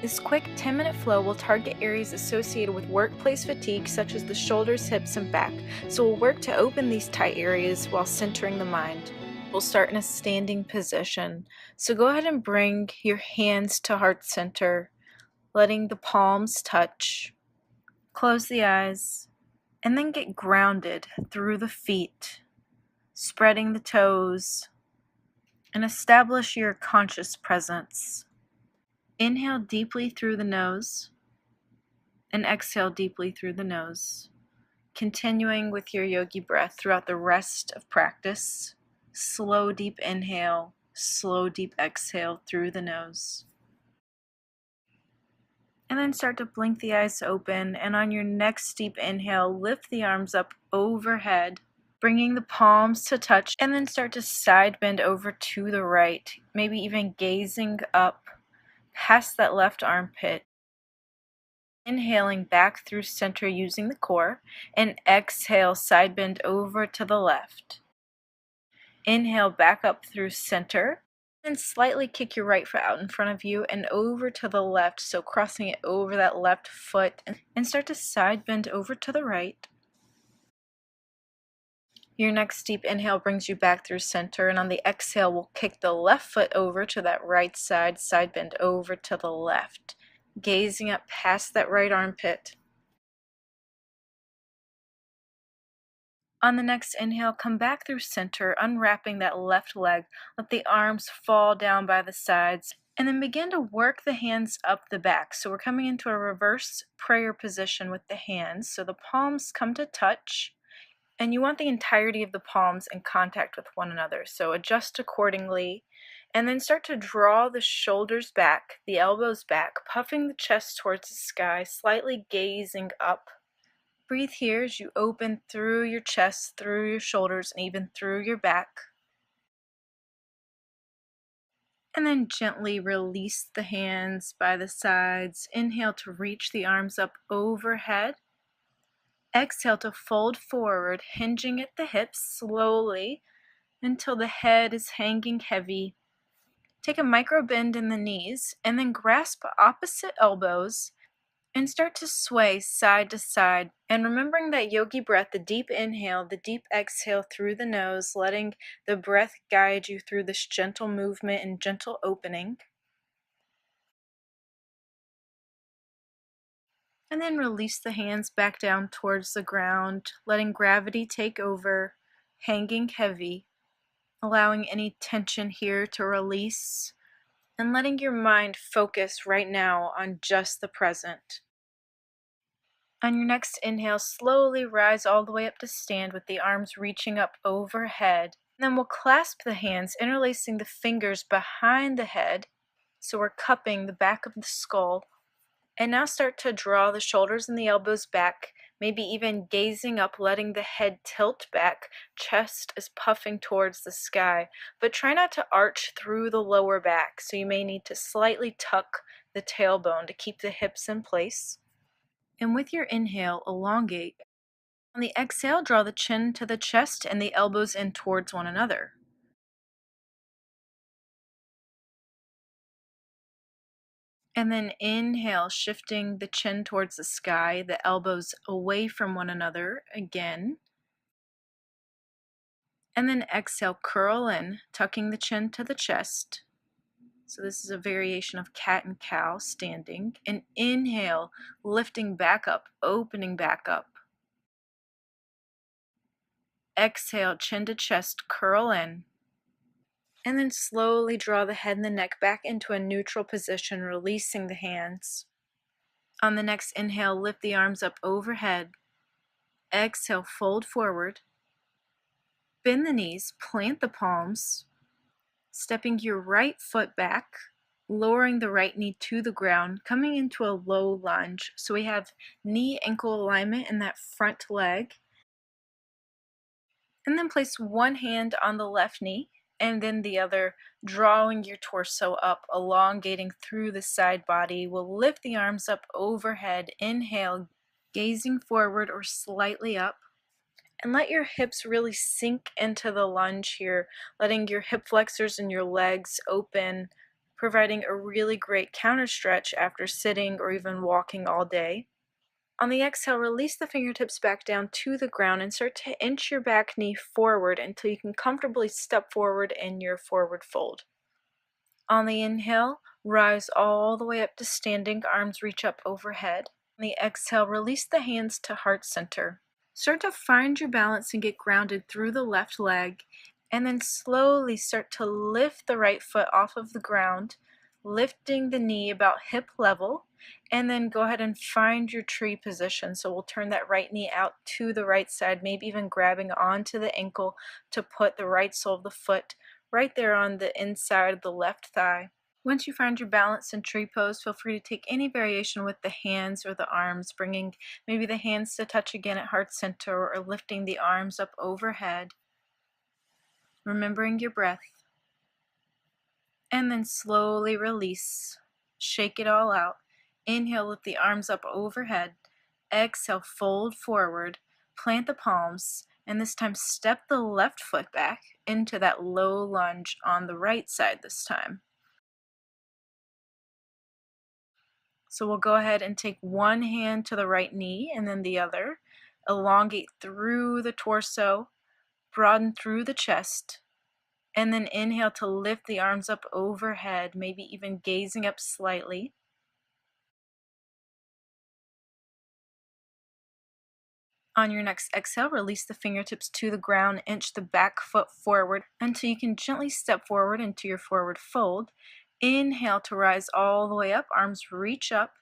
This quick 10-minute flow will target areas associated with workplace fatigue such as the shoulders, hips, and back, so we'll work to open these tight areas while centering the mind. We'll start in a standing position, so go ahead and bring your hands to heart center, letting the palms touch. Close the eyes, and then get grounded through the feet, spreading the toes, and establish your conscious presence. Inhale deeply through the nose and exhale deeply through the nose, continuing with your yogi breath throughout the rest of practice. Slow, deep inhale, slow, deep exhale through the nose. And then start to blink the eyes open, and on your next deep inhale, lift the arms up overhead, bringing the palms to touch, and then start to side bend over to the right, maybe even gazing up past that left armpit. Inhaling back through center using the core, and exhale, side bend over to the left. Inhale back up through center, and slightly kick your right foot out in front of you and over to the left, so crossing it over that left foot, and start to side bend over to the right. Your next deep inhale brings you back through center, and on the exhale, we'll kick the left foot over to that right side, side bend over to the left, gazing up past that right armpit. On the next inhale, come back through center, unwrapping that left leg. Let the arms fall down by the sides, and then begin to work the hands up the back. So we're coming into a reverse prayer position with the hands. So the palms come to touch, and you want the entirety of the palms in contact with one another. So adjust accordingly, and then start to draw the shoulders back, the elbows back, puffing the chest towards the sky, slightly gazing up. Breathe here as you open through your chest, through your shoulders, and even through your back. And then gently release the hands by the sides. Inhale to reach the arms up overhead. Exhale to fold forward, hinging at the hips slowly until the head is hanging heavy. Take a micro bend in the knees, and then grasp opposite elbows and start to sway side to side. And remembering that yogi breath, the deep inhale, the deep exhale through the nose, letting the breath guide you through this gentle movement and gentle opening. And then release the hands back down towards the ground, letting gravity take over, hanging heavy, allowing any tension here to release, and letting your mind focus right now on just the present. On your next inhale, slowly rise all the way up to stand with the arms reaching up overhead. And then we'll clasp the hands, interlacing the fingers behind the head, so we're cupping the back of the skull. And now start to draw the shoulders and the elbows back, maybe even gazing up, letting the head tilt back, chest is puffing towards the sky. But try not to arch through the lower back, so you may need to slightly tuck the tailbone to keep the hips in place. And with your inhale, elongate. On the exhale, draw the chin to the chest and the elbows in towards one another. And then inhale, shifting the chin towards the sky, the elbows away from one another again. And then exhale, curl in, tucking the chin to the chest. So this is a variation of cat and cow standing. And inhale, lifting back up, opening back up. Exhale, chin to chest, curl in. And then slowly draw the head and the neck back into a neutral position, releasing the hands. On the next inhale, lift the arms up overhead. Exhale, fold forward. Bend the knees, plant the palms, stepping your right foot back, lowering the right knee to the ground, coming into a low lunge. So we have knee-ankle alignment in that front leg. And then place one hand on the left knee, and then the other, drawing your torso up, elongating through the side body. We'll lift the arms up overhead. Inhale, gazing forward or slightly up. And let your hips really sink into the lunge here, letting your hip flexors and your legs open, providing a really great counter stretch after sitting or even walking all day. On the exhale, release the fingertips back down to the ground and start to inch your back knee forward until you can comfortably step forward in your forward fold. On the inhale, rise all the way up to standing, arms reach up overhead. On the exhale, release the hands to heart center. Start to find your balance and get grounded through the left leg, and then slowly start to lift the right foot off of the ground, lifting the knee about hip level, and then go ahead and find your tree position. So we'll turn that right knee out to the right side, maybe even grabbing onto the ankle to put the right sole of the foot right there on the inside of the left thigh. Once you find your balance in tree pose, feel free to take any variation with the hands or the arms, bringing maybe the hands to touch again at heart center or lifting the arms up overhead, remembering your breath. And then slowly release. Shake it all out. Inhale, lift the arms up overhead. Exhale, fold forward. Plant the palms. And this time, step the left foot back into that low lunge on the right side this time. So we'll go ahead and take one hand to the right knee and then the other. Elongate through the torso. Broaden through the chest. And then inhale to lift the arms up overhead, maybe even gazing up slightly. On your next exhale, release the fingertips to the ground, inch the back foot forward until you can gently step forward into your forward fold. Inhale to rise all the way up, arms reach up.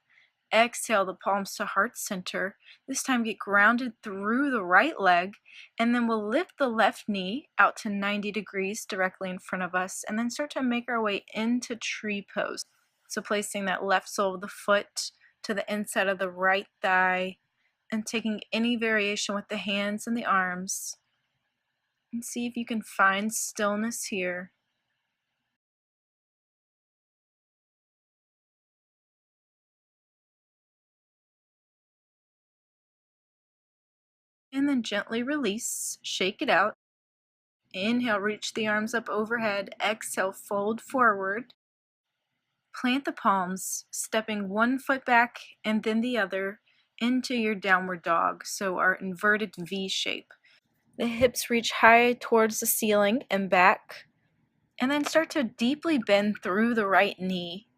Exhale the palms to heart center. This time get grounded through the right leg, and then we'll lift the left knee out to 90 degrees directly in front of us, and then start to make our way into tree pose. So placing that left sole of the foot to the inside of the right thigh, and taking any variation with the hands and the arms, and see if you can find stillness here. And then gently release, shake it out. Inhale, reach the arms up overhead. Exhale, fold forward. Plant the palms, stepping one foot back and then the other into your downward dog, so our inverted V shape. The hips reach high towards the ceiling and back, and then start to deeply bend through the right knee,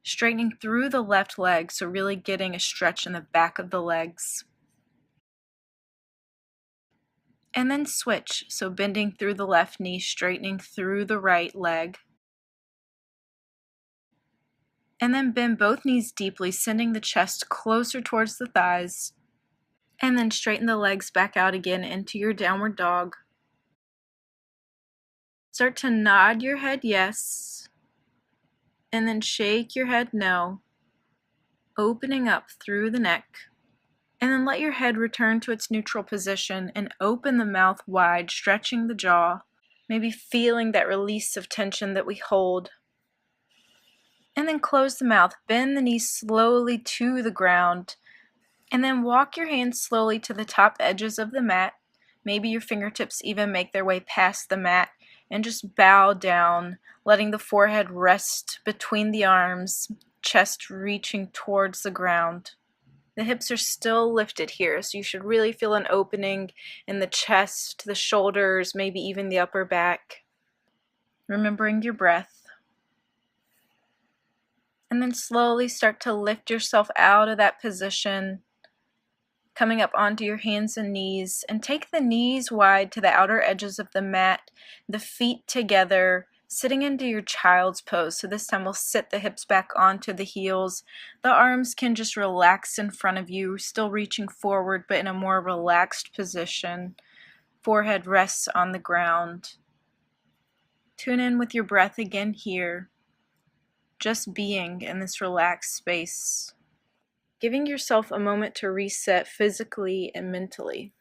straightening through the left leg, so really getting a stretch in the back of the legs. And then switch, so bending through the left knee, straightening through the right leg. And then bend both knees deeply, sending the chest closer towards the thighs. And then straighten the legs back out again into your downward dog. Start to nod your head yes, and then shake your head no, opening up through the neck. And then let your head return to its neutral position and open the mouth wide, stretching the jaw, maybe feeling that release of tension that we hold. And then close the mouth, bend the knees slowly to the ground, and then walk your hands slowly to the top edges of the mat. Maybe your fingertips even make their way past the mat, and just bow down, letting the forehead rest between the arms, chest reaching towards the ground. The hips are still lifted here, so you should really feel an opening in the chest, the shoulders, maybe even the upper back. Remembering your breath. And then slowly start to lift yourself out of that position, coming up onto your hands and knees, and take the knees wide to the outer edges of the mat, the feet together, sitting into your child's pose. So this time we'll sit the hips back onto the heels. The arms can just relax in front of you, still reaching forward, but in a more relaxed position. Forehead rests on the ground. Tune in with your breath again here, just being in this relaxed space. Giving yourself a moment to reset physically and mentally.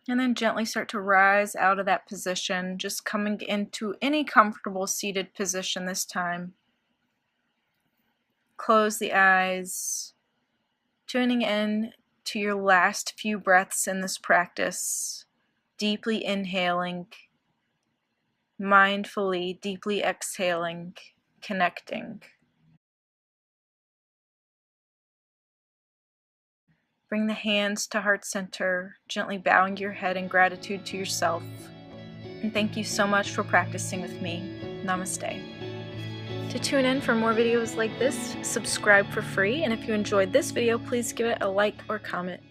And then gently start to rise out of that position, just coming into any comfortable seated position this time. close the eyes, tuning in to your last few breaths in this practice, deeply inhaling, mindfully, deeply exhaling, connecting. Bring the hands to heart center, gently bowing your head in gratitude to yourself. And thank you so much for practicing with me. Namaste. To tune in for more videos like this, subscribe for free. And if you enjoyed this video, please give it a like or comment.